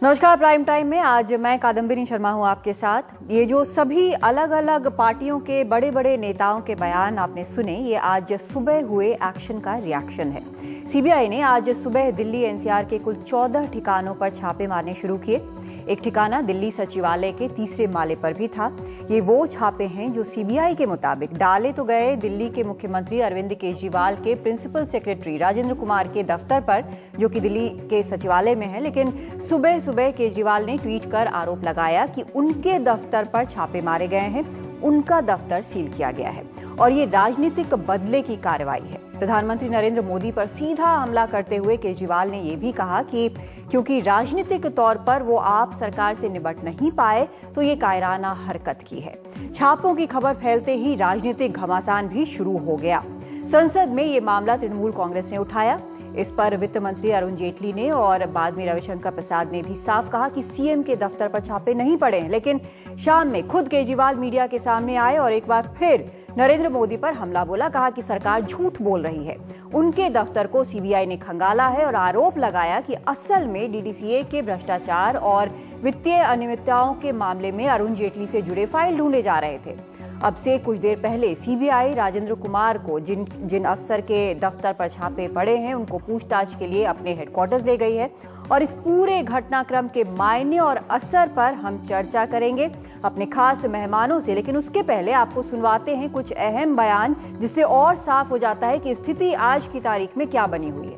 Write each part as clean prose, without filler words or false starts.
नमस्कार। Prime time में आज मैं कादम्बिनी शर्मा हूं आपके साथ। ये जो सभी अलग अलग पार्टियों के बड़े बड़े नेताओं के बयान आपने सुने, ये आज सुबह हुए एक्शन का रिएक्शन है। सीबीआई ने आज सुबह दिल्ली एनसीआर के कुल 14 ठिकानों पर छापे मारने शुरू किए। एक ठिकाना दिल्ली सचिवालय के तीसरे माले पर भी था। ये वो छापे हैं जो सीबीआई के मुताबिक डाले तो गए दिल्ली के मुख्यमंत्री अरविंद केजरीवाल के प्रिंसिपल सेक्रेटरी राजेंद्र कुमार के दफ्तर पर, जो कि दिल्ली के सचिवालय में है। लेकिन सुबह सुबह केजरीवाल ने ट्वीट कर आरोप लगाया कि उनके दफ्तर पर छापे मारे गए हैं, उनका दफ्तर सील किया गया है और ये राजनीतिक बदले की कार्रवाई है। प्रधानमंत्री नरेंद्र मोदी पर सीधा हमला करते हुए केजरीवाल ने यह भी कहा कि क्योंकि राजनीतिक तौर पर वो आप सरकार से निपट नहीं पाए तो ये कायराना हरकत की है। छापों की खबर फैलते ही राजनीतिक घमासान भी शुरू हो गया। संसद में ये मामला तृणमूल कांग्रेस ने उठाया। इस पर वित्त मंत्री अरुण जेटली ने और बाद में रविशंकर प्रसाद ने भी साफ कहा कि सीएम के दफ्तर पर छापे नहीं पड़े हैं। लेकिन शाम में खुद केजरीवाल मीडिया के सामने आए और एक बार फिर नरेंद्र मोदी पर हमला बोला। कहा कि सरकार झूठ बोल रही है, उनके दफ्तर को सीबीआई ने खंगाला है और आरोप लगाया कि असल में डीडीसीए के भ्रष्टाचार और वित्तीय अनियमितताओं के मामले में अरुण जेटली से जुड़े फाइल ढूंढे जा रहे थे। अब से कुछ देर पहले सीबीआई राजेंद्र कुमार को जिन अफसर के दफ्तर पर छापे पड़े हैं उनको पूछताछ के लिए अपने हेडक्वार्टर्स ले गई है और इस पूरे घटनाक्रम के मायने और असर पर हम चर्चा करेंगे अपने खास मेहमानों से। लेकिन उसके पहले आपको सुनवाते हैं कुछ अहम बयान, जिससे और साफ हो जाता है कि स्थिति आज की तारीख में क्या बनी हुई है।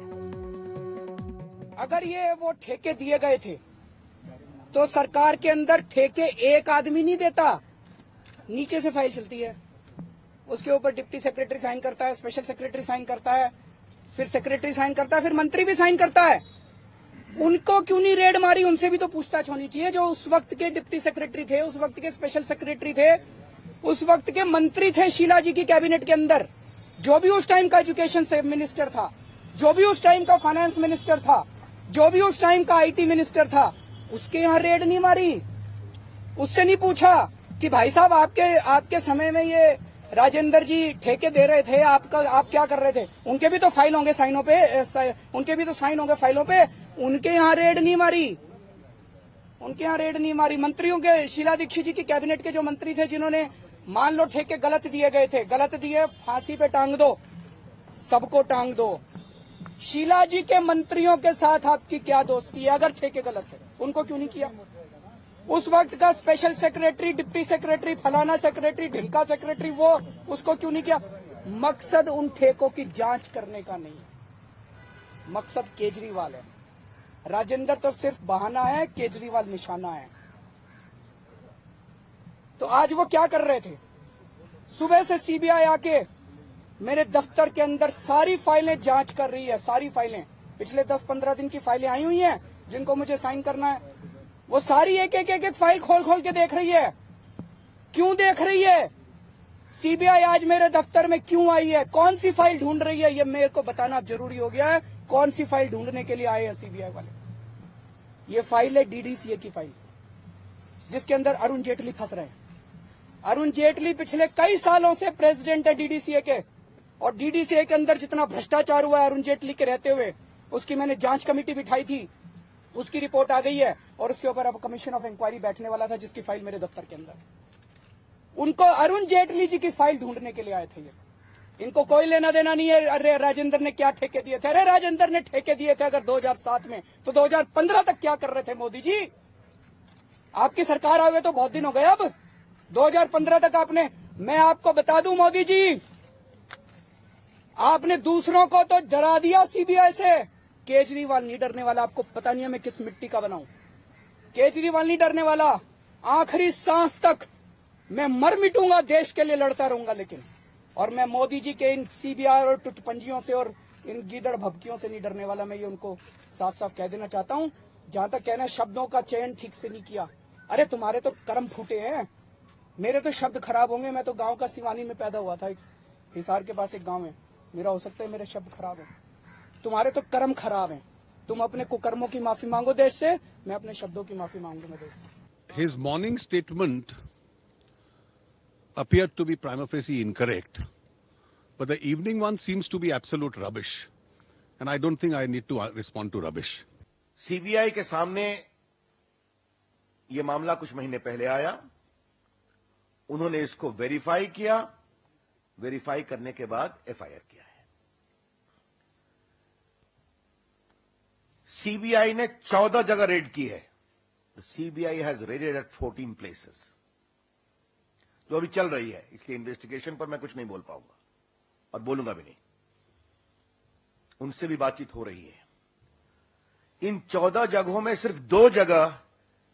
अगर ये वो ठेके दिए गए थे तो सरकार के अंदर ठेके एक आदमी नहीं देता, नीचे से फाइल चलती है, उसके ऊपर डिप्टी सेक्रेटरी साइन करता है, स्पेशल सेक्रेटरी साइन करता है, फिर सेक्रेटरी साइन करता है, फिर मंत्री भी साइन करता है। उनको क्यों नहीं रेड मारी? उनसे भी तो पूछताछ होनी चाहिए। जो उस वक्त के डिप्टी सेक्रेटरी थे, उस वक्त के स्पेशल सेक्रेटरी थे, उस वक्त के मंत्री थे शीला जी की कैबिनेट के अंदर, जो भी उस टाइम का एजुकेशन मिनिस्टर था, जो भी उस टाइम का फाइनेंस मिनिस्टर था, जो भी उस टाइम का आईटी मिनिस्टर था, उसके यहाँ रेड नहीं मारी। उससे नहीं पूछा कि भाई साहब आपके समय में ये राजेंद्र जी ठेके दे रहे थे, आप क्या कर रहे थे? उनके भी तो फाइल होंगे साइनों पे, उनके भी तो साइन होंगे फाइलों पे। उनके यहाँ रेड नहीं मारी, उनके यहाँ रेड नहीं मारी। मंत्रियों के, शीला दीक्षित जी की कैबिनेट के जो मंत्री थे, जिन्होंने मान लो ठेके गलत दिए गए थे, गलत दिए, फांसी पे टांग दो, सबको टांग दो। शीला जी के मंत्रियों के साथ आपकी क्या दोस्ती है? अगर ठेके गलत है, उनको क्यों नहीं किया? उस वक्त का स्पेशल सेक्रेटरी, डिप्टी सेक्रेटरी, फलाना सेक्रेटरी, ढिमका सेक्रेटरी, वो उसको क्यों नहीं किया? मकसद उन ठेकों की जांच करने का नहीं, मकसद केजरीवाल है। राजेंद्र तो सिर्फ बहाना है, केजरीवाल निशाना है। तो आज वो क्या कर रहे थे? सुबह से सीबीआई आके मेरे दफ्तर के अंदर सारी फाइलें जांच कर रही है, सारी फाइलें, पिछले 10-15 दिन की फाइलें आई हुई हैं जिनको मुझे साइन करना है, वो सारी एक एक फाइल खोल के देख रही है। क्यों देख रही है? सीबीआई आज मेरे दफ्तर में क्यों आई है? कौन सी फाइल ढूंढ रही है? ये मेरे को बताना जरूरी हो गया है। कौन सी फाइल ढूंढने के लिए आए हैं सीबीआई वाले? ये फाइल है डीडीसीए की फाइल, जिसके अंदर अरुण जेटली फंस रहे हैं। अरुण जेटली पिछले कई सालों से प्रेसिडेंट है डीडीसीए के, और डीडीसीए के अंदर जितना भ्रष्टाचार हुआ है अरुण जेटली के रहते हुए, उसकी मैंने जांच कमेटी बिठाई थी, उसकी रिपोर्ट आ गई है और उसके ऊपर अब कमीशन ऑफ इंक्वायरी बैठने वाला था, जिसकी फाइल मेरे दफ्तर के अंदर। उनको अरुण जेटली जी की फाइल ढूंढने के लिए आए थे ये। इनको कोई लेना देना नहीं है अरे राजेंद्र ने क्या ठेके दिए थे। अरे राजेंद्र ने ठेके दिए थे अगर 2007 में, तो 2015 तक क्या कर रहे थे मोदी जी? आपकी सरकार आए हुए तो बहुत दिन हो गए। अब 2015 तक आपने, मैं आपको बता दूं मोदी जी, आपने दूसरों को तो डरा दिया सीबीआई से। केजरीवाल नहीं डरने वाला। आपको पता नहीं है मैं किस मिट्टी का बनाऊं। केजरीवाल नहीं डरने वाला। आखिरी सांस तक मैं मर मिटूंगा, देश के लिए लड़ता रहूंगा। लेकिन और मैं मोदी जी के इन सीबीआई और टुटपंजियों से और इन गीदड़ भभकियों से नहीं डरने वाला। मैं ये उनको साफ साफ कह देना चाहता हूं। जहां तक कहना शब्दों का चयन ठीक से नहीं किया, अरे तुम्हारे तो कर्म फूटे हैं, मेरे तो शब्द खराब होंगे। मैं तो गांव का सिवानी में पैदा हुआ था, हिसार के पास एक गांव है मेरा। हो सकता है मेरे शब्द खराब है, तुम्हारे तो कर्म खराब हैं। तुम अपने कुकर्मों की माफी मांगो देश से, मैं अपने शब्दों की माफी मांगूंगा देश से। His morning statement appeared to be prima facie incorrect, but the evening one seems to be absolute rubbish, and I don't think I need to respond to rubbish. CBI के सामने ये मामला कुछ महीने पहले आया, उन्होंने इसको वेरीफाई किया, वेरीफाई करने के बाद एफआईआर किया है। सीबीआई ने 14 जगह रेड की है। CBI has raided at 14 places, जो अभी चल रही है, इसलिए इन्वेस्टिगेशन पर मैं कुछ नहीं बोल पाऊंगा और बोलूंगा भी नहीं। उनसे भी बातचीत हो रही है। इन 14 जगहों में सिर्फ 2 जगह,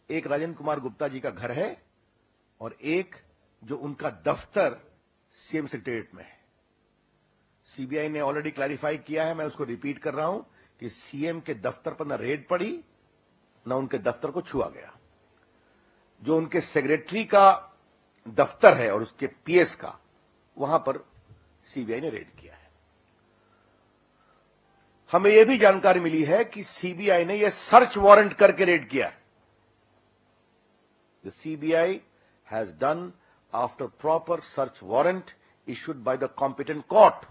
एक राजेंद्र कुमार गुप्ता जी का घर है और एक जो उनका दफ्तर सीएम सेक्रेटेरिएट में है। सीबीआई ने ऑलरेडी क्लैरिफाई किया है, मैं उसको रिपीट कर रहा हूं कि सीएम के दफ्तर पर न रेड पड़ी न उनके दफ्तर को छुआ गया। जो उनके सेक्रेटरी का दफ्तर है और उसके पीएस का, वहां पर सीबीआई ने रेड किया है। हमें यह भी जानकारी मिली है कि सीबीआई ने यह सर्च वारंट करके रेड किया है। The CBI has done after proper search warrant issued by the competent court.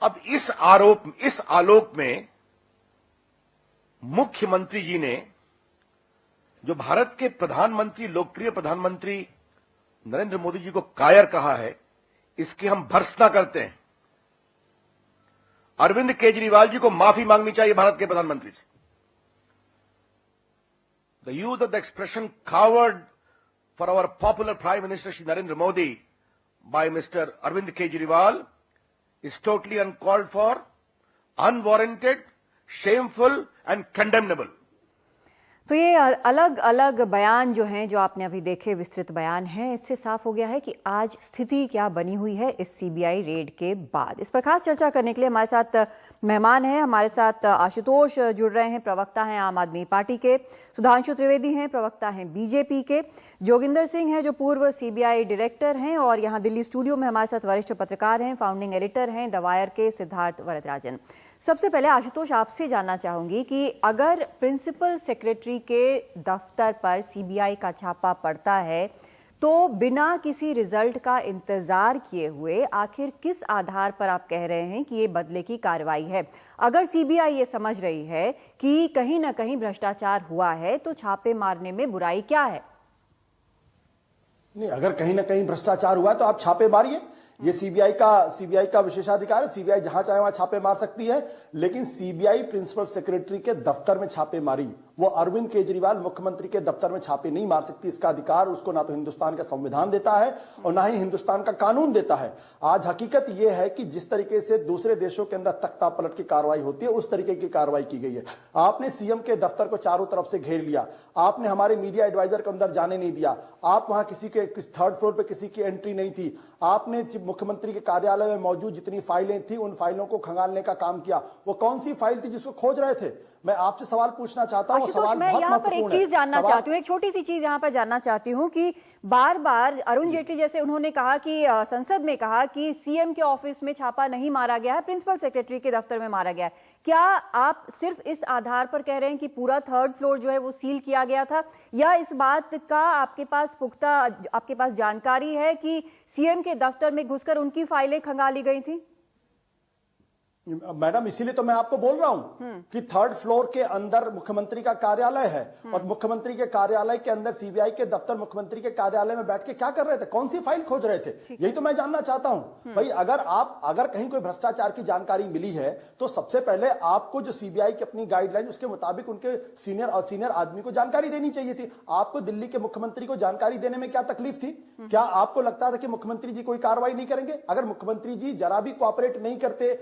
अब इस आलोक में मुख्यमंत्री जी ने जो भारत के प्रधानमंत्री, लोकप्रिय प्रधानमंत्री नरेंद्र मोदी जी को कायर कहा है, इसकी हम भर्त्सना करते हैं। अरविंद केजरीवाल जी को माफी मांगनी चाहिए भारत के प्रधानमंत्री से। The use of the expression coward for our popular Prime Minister Shri Narendra Modi by Mr. Arvind Kejriwal is totally uncalled for, unwarranted, shameful and condemnable. तो ये अलग अलग बयान जो हैं, जो आपने अभी देखे, विस्तृत बयान हैं, इससे साफ हो गया है कि आज स्थिति क्या बनी हुई है इस सीबीआई रेड के बाद। इस पर खास चर्चा करने के लिए हमारे साथ मेहमान हैं। हमारे साथ आशुतोष जुड़ रहे हैं, प्रवक्ता हैं आम आदमी पार्टी के, सुधांशु त्रिवेदी हैं, प्रवक्ता हैं बीजेपी के, जोगिंदर सिंह हैं जो पूर्व सीबीआई डायरेक्टर हैं, और यहाँ दिल्ली स्टूडियो में हमारे साथ वरिष्ठ पत्रकार हैं, फाउंडिंग एडिटर हैं द वायर के सिद्धार्थ वरदराजन। सबसे पहले आशुतोष, आपसे जानना चाहूंगी कि अगर प्रिंसिपल सेक्रेटरी के दफ्तर पर सीबीआई का छापा पड़ता है तो बिना किसी रिजल्ट का इंतजार किए हुए आखिर किस आधार पर आप कह रहे हैं कि ये बदले की कार्रवाई है? अगर सीबीआई ये समझ रही है कि कहीं ना कहीं भ्रष्टाचार हुआ है तो छापे मारने में बुराई क्या है? नहीं, अगर कहीं ना कहीं भ्रष्टाचार हुआ है तो आप छापे मारिए। ये सीबीआई का विशेषाधिकार है। सीबीआई जहां चाहे वहां छापे मार सकती है, लेकिन सीबीआई प्रिंसिपल सेक्रेटरी के दफ्तर में छापे मारी, वो अरविंद केजरीवाल मुख्यमंत्री के दफ्तर में छापे नहीं मार सकती। इसका अधिकार उसको ना तो हिंदुस्तान का संविधान देता है और ना ही हिंदुस्तान का कानून देता है। आज हकीकत यह है कि जिस तरीके से दूसरे देशों के अंदर तख्ता पलट की कार्रवाई होती है, उस तरीके की कार्रवाई की गई है। आपने सीएम के दफ्तर को चारों तरफ से घेर लिया, आपने हमारे मीडिया एडवाइजर को अंदर जाने नहीं दिया, आप वहां किसी के थर्ड फ्लोर पे किसी की एंट्री नहीं थी, आपने मुख्यमंत्री के कार्यालय में मौजूद जितनी फाइलें थी उन फाइलों को खंगालने का काम किया। वो कौन सी फाइल थी जिसको खोज रहे थे? मैं आपसे सवाल पूछना चाहता हूं। सवाल मैं यहाँ पर एक चीज जानना चाहती हूँ, एक छोटी सी चीज यहाँ पर जानना चाहती हूँ कि बार बार अरुण जेटली जैसे उन्होंने कहा कि संसद में कहा कि सीएम के ऑफिस में छापा नहीं मारा गया है, प्रिंसिपल सेक्रेटरी के दफ्तर में मारा गया है। क्या आप सिर्फ इस आधार पर कह रहे हैं कि पूरा थर्ड फ्लोर जो है वो सील किया गया था, या इस बात का आपके पास जानकारी है कि सीएम के दफ्तर में घुसकर उनकी फाइलें खंगाली गई थी? मैडम, इसीलिए तो मैं आपको बोल रहा हूं कि थर्ड फ्लोर के अंदर मुख्यमंत्री का कार्यालय है और मुख्यमंत्री के कार्यालय के अंदर सीबीआई के दफ्तर मुख्यमंत्री के कार्यालय में बैठ के क्या कर रहे थे? कौन सी फाइल खोज रहे थे? यही तो मैं जानना चाहता हूं। भाई, अगर कहीं कोई भ्रष्टाचार की जानकारी मिली है तो सबसे पहले आपको जो सीबीआई की अपनी गाइडलाइन उसके मुताबिक उनके सीनियर आदमी को जानकारी देनी चाहिए थी। आपको दिल्ली के मुख्यमंत्री को जानकारी देने में क्या तकलीफ थी? क्या आपको लगता था कि मुख्यमंत्री जी कोई कार्रवाई नहीं करेंगे? अगर मुख्यमंत्री जी जरा भी कोऑपरेट नहीं करते,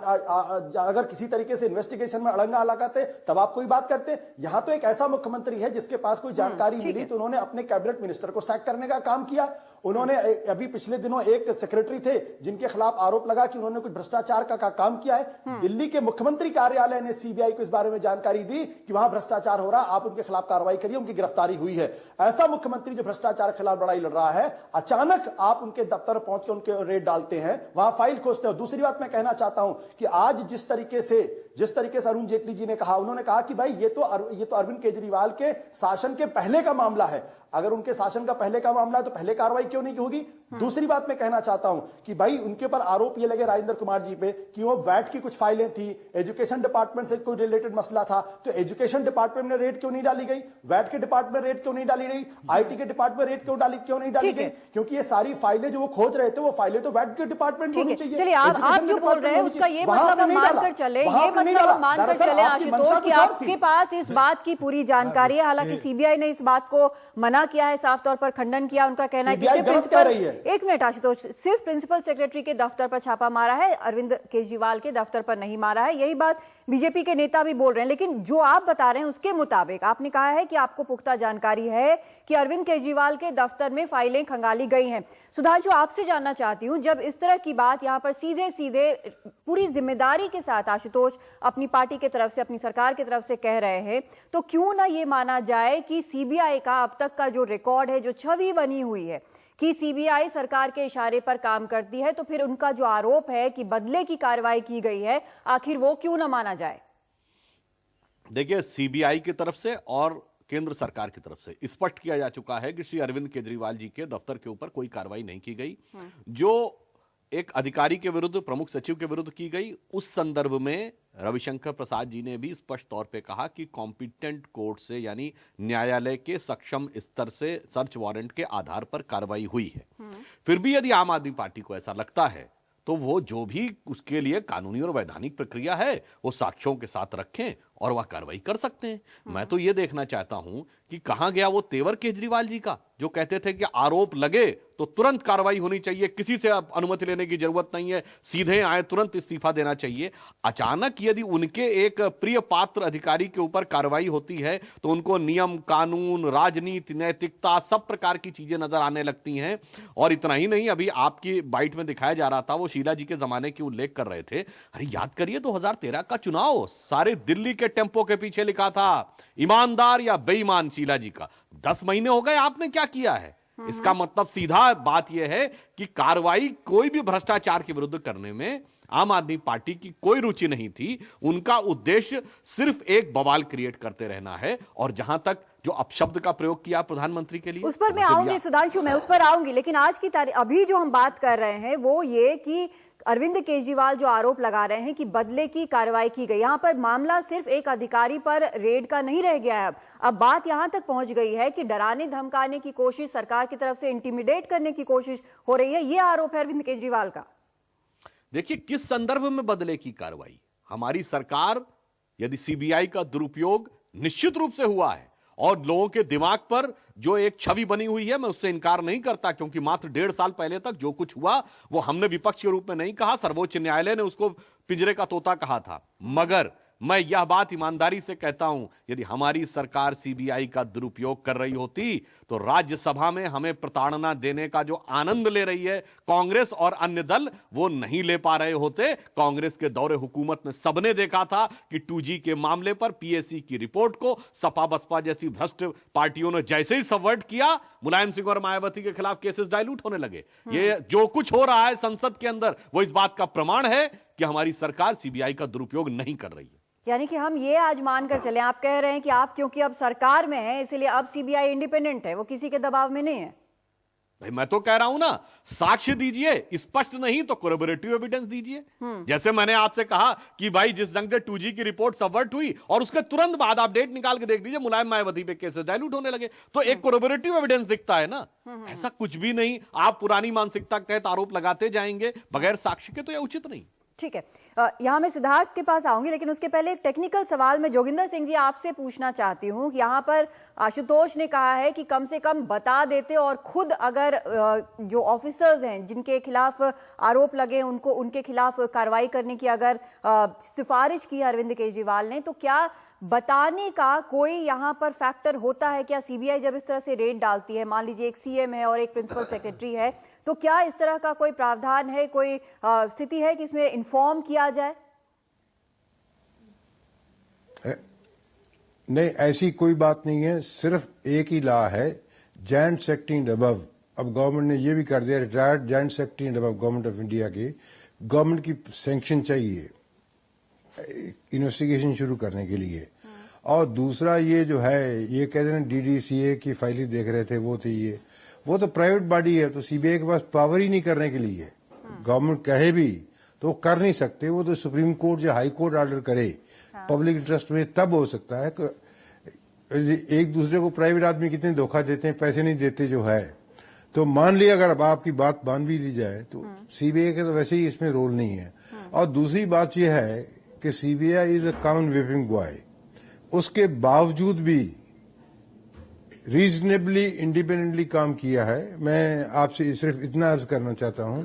अगर किसी तरीके से इन्वेस्टिगेशन में अड़ंगा लगाते, तब आप कोई बात करते। यहां तो एक ऐसा मुख्यमंत्री है जिसके पास कोई जानकारी मिली तो उन्होंने अपने कैबिनेट मिनिस्टर को सैक करने का काम किया। उन्होंने अभी पिछले दिनों एक सेक्रेटरी थे जिनके खिलाफ आरोप लगा कि उन्होंने कुछ भ्रष्टाचार का काम किया है। दिल्ली के मुख्यमंत्री कार्यालय ने सीबीआई को इस बारे में जानकारी दी कि वहां भ्रष्टाचार हो रहा, आप उनके खिलाफ कार्रवाई करिए, उनकी गिरफ्तारी हुई है। ऐसा मुख्यमंत्री जो भ्रष्टाचार के खिलाफ लड़ाई लड़ रहा है, अचानक आप उनके दफ्तर पहुंच के उनके रेड डालते हैं, वहां फाइल खोजते हो। दूसरी बात मैं कहना चाहता हूं कि आज जिस तरीके से अरुण जेटली जी ने कहा, उन्होंने कहा कि भाई ये तो अरविंद केजरीवाल के शासन के पहले का मामला है। अगर उनके शासन का पहले का मामला है तो पहले कार्रवाई क्यों नहीं होगी? दूसरी बात मैं कहना चाहता हूं कि भाई उनके ऊपर आरोप ये लगे राजेंद्र कुमार जी पे कि वो वैट की कुछ फाइलें थी, एजुकेशन डिपार्टमेंट से कोई रिलेटेड मसला था, तो एजुकेशन डिपार्टमेंट में रेड क्यों नहीं डाली गई? वैट के डिपार्टमेंट में रेड क्यों नहीं डाली गई? आईटी के डिपार्टमेंट रेड क्यों नहीं डाली गई? क्योंकि ये सारी फाइलें जो वो खोज रहे थे, वो फाइलें तो वैट के डिपार्टमेंट में होनी चाहिए। चलिए, आप जो बोल रहे हैं उसका ये मतलब हम मानकर चले, ये मतलब हम मानकर चले आशुतोष कि आपके पास इस बात की पूरी जानकारी है। हालांकि सीबीआई ने इस बात को मना किया है, साफ तौर पर खंडन किया। उनका कहना है कि सिर्फ प्रिंसिपल, एक मिनट आशुतोष, सिर्फ प्रिंसिपल सेक्रेटरी के दफ्तर पर छापा मारा है, अरविंद केजरीवाल के दफ्तर पर नहीं मारा है। यही बात बीजेपी के नेता भी बोल रहे हैं। लेकिन जो आप बता रहे हैं उसके मुताबिक आपने कहा है कि आपको पुख्ता जानकारी है कि अरविंद केजरीवाल के दफ्तर में फाइलें खंगाली गई हैं। सुधांशु, आपसे जानना चाहती हूं, जब इस तरह की बात यहां पर सीधे सीधे पूरी जिम्मेदारी के साथ आशुतोष अपनी पार्टी की तरफ से, अपनी सरकार की तरफ से कह रहे हैं, तो क्यों ना ये माना जाए कि सीबीआई का अब तक का जो रिकॉर्ड है, जो छवि बनी हुई है कि सीबीआई सरकार के इशारे पर काम करती है, तो फिर उनका जो आरोप है कि बदले की कार्रवाई की गई है, आखिर वो क्यों ना माना जाए? देखिए, सीबीआई की तरफ से और केंद्र सरकार की तरफ से स्पष्ट किया जा चुका है कि श्री अरविंद केजरीवाल जी के दफ्तर के ऊपर कोई कार्रवाई नहीं की गई। जो एक अधिकारी के विरुद्ध, प्रमुख सचिव के विरुद्ध की गई, उस संदर्भ में रविशंकर प्रसाद जी ने भी स्पष्ट तौर पे कहा कि कॉम्पिटेंट कोर्ट से, यानी न्यायालय के सक्षम स्तर से सर्च वारंट के आधार पर कार्रवाई हुई है। फिर भी यदि आम आदमी पार्टी को ऐसा लगता है तो वो जो भी उसके लिए कानूनी और वैधानिक प्रक्रिया है वो साक्ष्यों के साथ रखें और वह कार्रवाई कर सकते हैं। मैं तो ये देखना चाहता हूं कि कहां गया वो तेवर केजरीवाल जी का, जो कहते थे कि आरोप लगे तो तुरंत कार्रवाई होनी चाहिए, किसी से अनुमति लेने की जरूरत नहीं है, सीधे आए, तुरंत इस्तीफा देना चाहिए। अचानक यदि उनके एक प्रिय पात्र अधिकारी के ऊपर कार्रवाई होती है तो उनको नियम, कानून, राजनीति, नैतिकता, सब प्रकार की चीजें नजर आने लगती हैं। और इतना ही नहीं, अभी आपकी बाइट में दिखाया जा रहा था, वो शीला जी के जमाने की उल्लेख कर रहे थे। अरे याद करिए 2013 का चुनाव, सारे दिल्ली के टेंपो के पीछे लिखा था ईमानदार या बेईमान शीला जी का। 10 महीने हो गए, आपने क्या किया है? इसका मतलब सीधा बात यह है कि कार्रवाई कोई भी भ्रष्टाचार के विरुद्ध करने में आम आदमी पार्टी की कोई रुचि नहीं थी। उनका उद्देश्य सिर्फ एक बवाल क्रिएट करते रहना है। और जहां तक जो अपशब्द का प्रयोग किया प्रधानमंत्री के लिए, उस पर मैं आऊंगी सुधांशु, मैं उस पर आऊंगी। लेकिन आज की तारीख, अभी जो हम बात कर रहे हैं वो ये कि अरविंद केजरीवाल जो आरोप लगा रहे हैं कि बदले की कार्रवाई की गई, यहां पर मामला सिर्फ एक अधिकारी पर रेड का नहीं रह गया है। अब बात यहां तक पहुंच गई है कि डराने धमकाने की कोशिश, सरकार की तरफ से इंटिमिडेट करने की कोशिश हो रही है। यह आरोप है अरविंद केजरीवाल का। देखिए, किस संदर्भ में बदले की कार्रवाई? हमारी सरकार, यदि सीबीआई का दुरुपयोग निश्चित रूप से हुआ है और लोगों के दिमाग पर जो एक छवि बनी हुई है, मैं उससे इनकार नहीं करता, क्योंकि मात्र 1.5 साल पहले तक जो कुछ हुआ वो हमने विपक्ष के रूप में नहीं कहा, सर्वोच्च न्यायालय ने उसको पिंजरे का तोता कहा था। मगर मैं यह बात ईमानदारी से कहता हूं, यदि हमारी सरकार सीबीआई का दुरुपयोग कर रही होती तो राज्यसभा में हमें प्रताड़ना देने का जो आनंद ले रही है कांग्रेस और अन्य दल, वो नहीं ले पा रहे होते। कांग्रेस के दौरे हुकूमत में सबने देखा था कि 2G के मामले पर पीएससी की रिपोर्ट को सपा बसपा जैसी भ्रष्ट पार्टियों ने जैसे ही सबवर्ट किया, मुलायम सिंह और मायावती के खिलाफ केसेस डाइल्यूट होने लगे। ये जो कुछ हो रहा है संसद के अंदर, वो इस बात का प्रमाण है कि हमारी सरकार सीबीआई का दुरुपयोग नहीं कर रही है। यानी कि हम ये आज मानकर चले, आप कह रहे हैं कि आप क्योंकि अब सरकार में हैं इसलिए अब सीबीआई इंडिपेंडेंट है, वो किसी के दबाव में नहीं है। भाई मैं तो कह रहा हूं ना, साक्ष्य दीजिए, स्पष्ट नहीं तो कोरबोरेटिव एविडेंस दीजिए। जैसे मैंने आपसे कहा कि भाई जिस ढंग से 2G की रिपोर्ट सबवर्ट हुई और उसके तुरंत बाद आप डेट निकाल के देख लीजिए, मुलायम मायावती पे केसेस डाइल्यूट होने लगे, तो एक कोरबोरेटिव एविडेंस दिखता है ना। ऐसा कुछ भी नहीं, आप पुरानी मानसिकता के तहत आरोप लगाते जाएंगे बगैर साक्ष्य के, तो यह उचित नहीं। ठीक है, यहाँ मैं सिद्धार्थ के पास आऊंगी, लेकिन उसके पहले एक टेक्निकल सवाल मैं जोगिंदर सिंह जी आपसे पूछना चाहती हूँ कि यहाँ पर आशुतोष ने कहा है कि कम से कम बता देते और खुद अगर जो ऑफिसर्स हैं जिनके खिलाफ आरोप लगे उनको, उनके खिलाफ कार्रवाई करने की अगर सिफारिश की अरविंद केजरीवाल ने, तो क्या बताने का कोई यहाँ पर फैक्टर होता है क्या? सीबीआई जब इस तरह से रेड डालती है, मान लीजिए एक सीएम है और एक प्रिंसिपल सेक्रेटरी है, तो क्या इस तरह का कोई प्रावधान है, कोई स्थिति है कि इसमें इन्फॉर्म किया जाए? नहीं, ऐसी कोई बात नहीं है। सिर्फ एक ही लॉ है, जॉइंट सेक्रेटरी एंड अबव। अब गवर्नमेंट ने ये भी कर दिया, retired joint secretary and above government of India के गवर्नमेंट की सैंक्शन चाहिए इन्वेस्टिगेशन शुरू करने के लिए। और दूसरा ये जो है, ये कहते हैं डीडीसीए की फाइलें देख रहे थे, वो थी ये, वो तो प्राइवेट बॉडी है, तो सीबीआई के पास पावर ही नहीं करने के लिए है। गवर्नमेंट कहे भी तो वो कर नहीं सकते, वो तो सुप्रीम कोर्ट या हाई कोर्ट ऑर्डर करे पब्लिक इंटरेस्ट में, तब हो सकता है। एक दूसरे को प्राइवेट आदमी कितने धोखा देते हैं, पैसे नहीं देते जो है। तो मान लिया अगर अब आपकी बात मान भी ली जाए तो सीबीआई का तो वैसे ही इसमें रोल नहीं है। और दूसरी बात यह है कि CBI is a common whipping boy, उसके बावजूद भी रीजनेबली इंडिपेंडेंटली काम किया है। मैं आपसे सिर्फ इतना अर्ज करना चाहता हूं,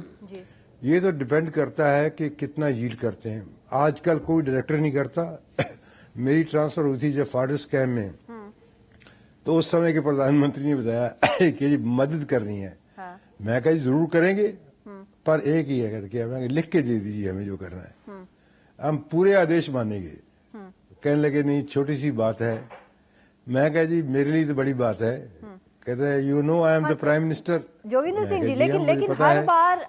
ये तो डिपेंड करता है कि कितना यील्ड करते हैं। आजकल कोई डायरेक्टर नहीं करता। मेरी ट्रांसफर हुई थी जब फार्डर स्कैम में, तो उस समय के प्रधानमंत्री ने बताया कि जी मदद करनी है। मैं कहा जरूर करेंगे, पर एक ही है करके मैं लिख के दे दीजिए हमें जो करना है, हम पूरे आदेश मानेंगे। कहने लगे नहीं छोटी सी बात है। मैं कहा जी मेरे लिए तो बड़ी बात है। कहते हैं you know I am the prime minister. Joginder Singh ji, लेकिन हर बार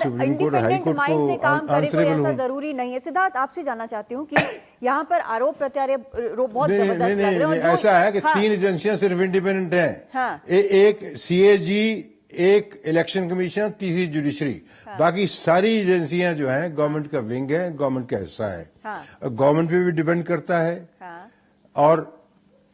इंडिपेंडेंट माइंड से काम करे कोई ऐसा जरूरी नहीं है। सिद्धार्थ, आपसे जानना चाहती हूँ कि यहाँ पर आरोप प्रत्यारोप बहुत जबरदस्त लग रहे हैं। ऐसा है कि 3 एजेंसियां सिर्फ इंडिपेंडेंट हैं। एक सीएजी, एक इलेक्शन कमीशन, तीसरी जुडिशरी। बाकी सारी एजेंसियां जो हैं गवर्नमेंट का विंग है, गवर्नमेंट का हिस्सा है। गवर्नमेंट पे भी डिपेंड करता है और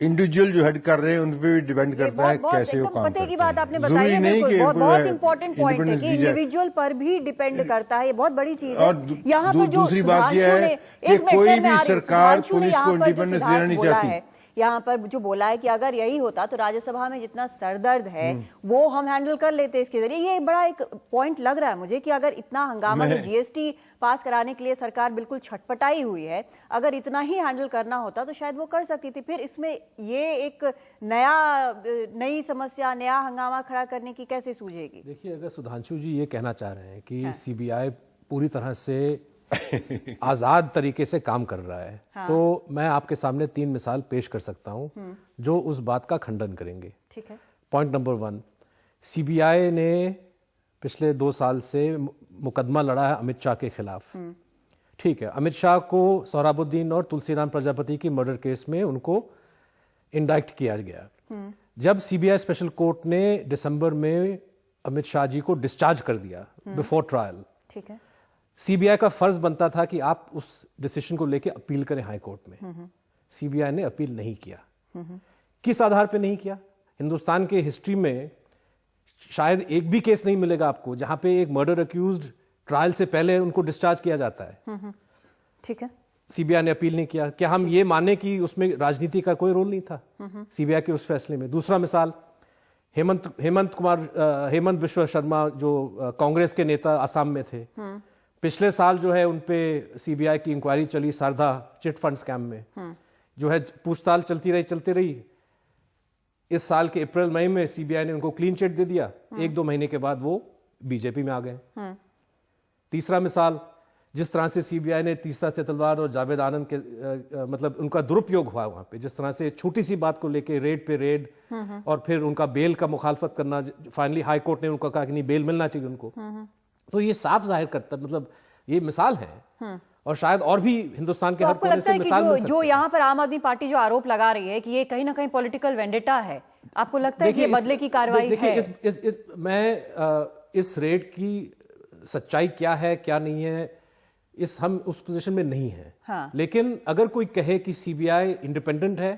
इंडिविजुअल जो हेड कर रहे हैं उन पे भी डिपेंड करता है कैसे वो काम करते हैं। की बात आपने बताई है, नहीं कि बहुत इंपॉर्टेंट पॉइंट है कि इंडिविजुअल पर भी डिपेंड करता है, ये बहुत बड़ी चीज है। और यहाँ पर दूसरी बात यह है कि कोई भी सरकार पुलिस को इंडिपेंडेंस देना नहीं चाहती। यहाँ पर जो बोला है कि अगर यही होता तो राज्यसभा में जितना सरदर्द है वो हम हैंडल कर लेते इसके जरिए। ये बड़ा एक पॉइंट लग रहा है मुझे कि अगर इतना हंगामा जो जीएसटी पास कराने के लिए सरकार बिल्कुल छटपटाई हुई है, अगर इतना ही हैंडल करना होता तो शायद वो कर सकती थी। फिर इसमें ये एक नई समस्या, नया हंगामा खड़ा करने की कैसे सूझेगी? देखिए, अगर सुधांशु जी ये कहना चाह रहे हैं कि सीबीआई पूरी तरह से आजाद तरीके से काम कर रहा है, तो मैं आपके सामने 3 मिसाल पेश कर सकता हूं जो उस बात का खंडन करेंगे। ठीक है। पॉइंट नंबर 1, सीबीआई ने पिछले 2 साल से मुकदमा लड़ा है अमित शाह के खिलाफ। ठीक है, अमित शाह को सोहराबुद्दीन और तुलसीराम प्रजापति की मर्डर केस में उनको इंडाइक्ट किया गया। जब सीबीआई स्पेशल कोर्ट ने दिसंबर में अमित शाह जी को डिस्चार्ज कर दिया बिफोर ट्रायल, ठीक है, सीबीआई का फर्ज बनता था कि आप उस डिसीजन को लेकर अपील करें हाई कोर्ट में। सीबीआई ने अपील नहीं किया। किस आधार पे नहीं किया? हिंदुस्तान के हिस्ट्री में शायद एक भी केस नहीं मिलेगा आपको जहां पे एक मर्डर अक्यूज्ड ट्रायल से पहले उनको डिस्चार्ज किया जाता है। ठीक है। सीबीआई ने अपील नहीं किया। क्या हम ये माने कि उसमें राजनीति का कोई रोल नहीं था सीबीआई के उस फैसले में? दूसरा मिसाल, हेमंत बिश्व शर्मा जो कांग्रेस के नेता असम में थे, पिछले साल जो है उनपे सीबीआई की इंक्वायरी चली शारदा चिट फंड स्कैम में, जो है पूछताछ चलती रही। इस साल के अप्रैल मई में सीबीआई ने उनको क्लीन चिट दे दिया। 1-2 महीने के बाद वो बीजेपी में आ गए। तीसरा मिसाल, जिस तरह से सीबीआई ने तीसरा से तलवार और जावेद आनंद के मतलब उनका दुरुपयोग हुआ वहां पे, जिस तरह से छोटी सी बात को लेके रेड पे रेड और फिर उनका बेल का मुखालफत करना, फाइनली हाई कोर्ट ने उनको कहा कि नहीं बेल मिलना चाहिए उनको। तो ये साफ जाहिर करता, मतलब ये मिसाल है और शायद और भी हिंदुस्तान के हर कोने से मिसाल मिल सकती है। जो यहाँ पर आम आदमी पार्टी जो आरोप लगा रही है कि ये कहीं ना कहीं पॉलिटिकल वेंडेटा है, आपको लगता है कि ये बदले की कार्रवाई है? मैं इस रेड की सच्चाई क्या है क्या नहीं है, हम उस पोजीशन में नहीं है। हाँ। लेकिन अगर कोई कहे कि सीबीआई इंडिपेंडेंट है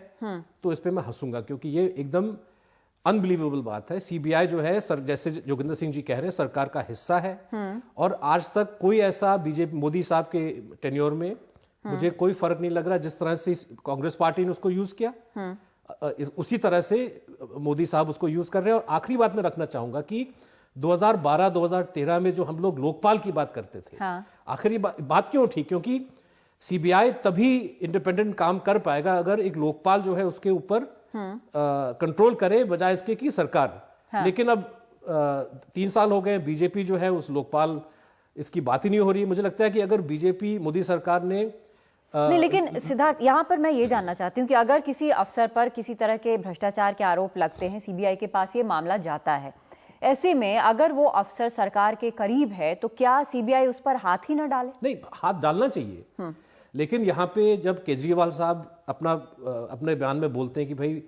तो इस पे मैं हंसूंगा, क्योंकि ये एकदम अनबिलीवेबल बात है। सीबीआई जो है जैसे जोगिंदर सिंह जी कह रहे हैं सरकार का हिस्सा है और आज तक कोई ऐसा बीजेपी मोदी साहब के टेन्योर में मुझे कोई फर्क नहीं लग रहा। जिस तरह से कांग्रेस पार्टी ने उसको यूज किया उसी तरह से मोदी साहब उसको यूज कर रहे हैं। और आखिरी बात मैं रखना चाहूंगा कि 2012-2013 में जो हम लोग लोकपाल की बात करते थे, आखिरी बात क्यों उठी? क्योंकि सीबीआई तभी इंडिपेंडेंट काम कर पाएगा अगर एक लोकपाल जो है उसके ऊपर कंट्रोल करे, बजाय इसके की सरकार। लेकिन अब 3 साल हो गए, बीजेपी जो है उस लोकपाल इसकी बात ही नहीं हो रही। मुझे लगता है कि अगर बीजेपी मोदी सरकार ने नहीं, लेकिन सिद्धार्थ यहाँ पर मैं ये जानना चाहती हूँ कि अगर किसी अफसर पर किसी तरह के भ्रष्टाचार के आरोप लगते हैं, सीबीआई के पास ये मामला जाता है, ऐसे में अगर वो अफसर सरकार के करीब है तो क्या सीबीआई उस पर हाथ ही न डाले? नहीं, हाथ डालना चाहिए। लेकिन यहाँ पे जब केजरीवाल साहब अपने बयान में बोलते हैं कि भाई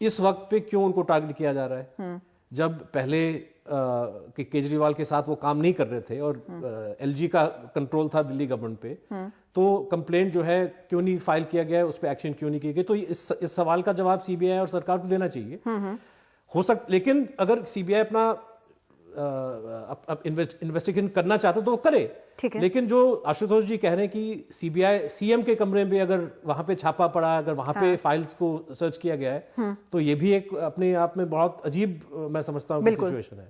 इस वक्त पे क्यों उनको टारगेट किया जा रहा है, जब पहले कि केजरीवाल के साथ वो काम नहीं कर रहे थे और एलजी का कंट्रोल था दिल्ली गवर्नमेंट पे, तो कंप्लेंट जो है क्यों नहीं फाइल किया गया, उस पर एक्शन क्यों नहीं किया गया? तो इस सवाल का जवाब सीबीआई और सरकार को देना चाहिए। लेकिन अगर सीबीआई अपना इन्वेस्टिगेशन करना चाहते तो वो करे, ठीक है। लेकिन जो आशुतोष जी कह रहे हैं कि सीबीआई सीएम के कमरे में अगर वहां पे छापा पड़ा, अगर वहां पे फाइल्स को सर्च किया गया है, तो ये भी एक अपने आप में बहुत अजीब मैं समझता हूँ सिचुएशन है।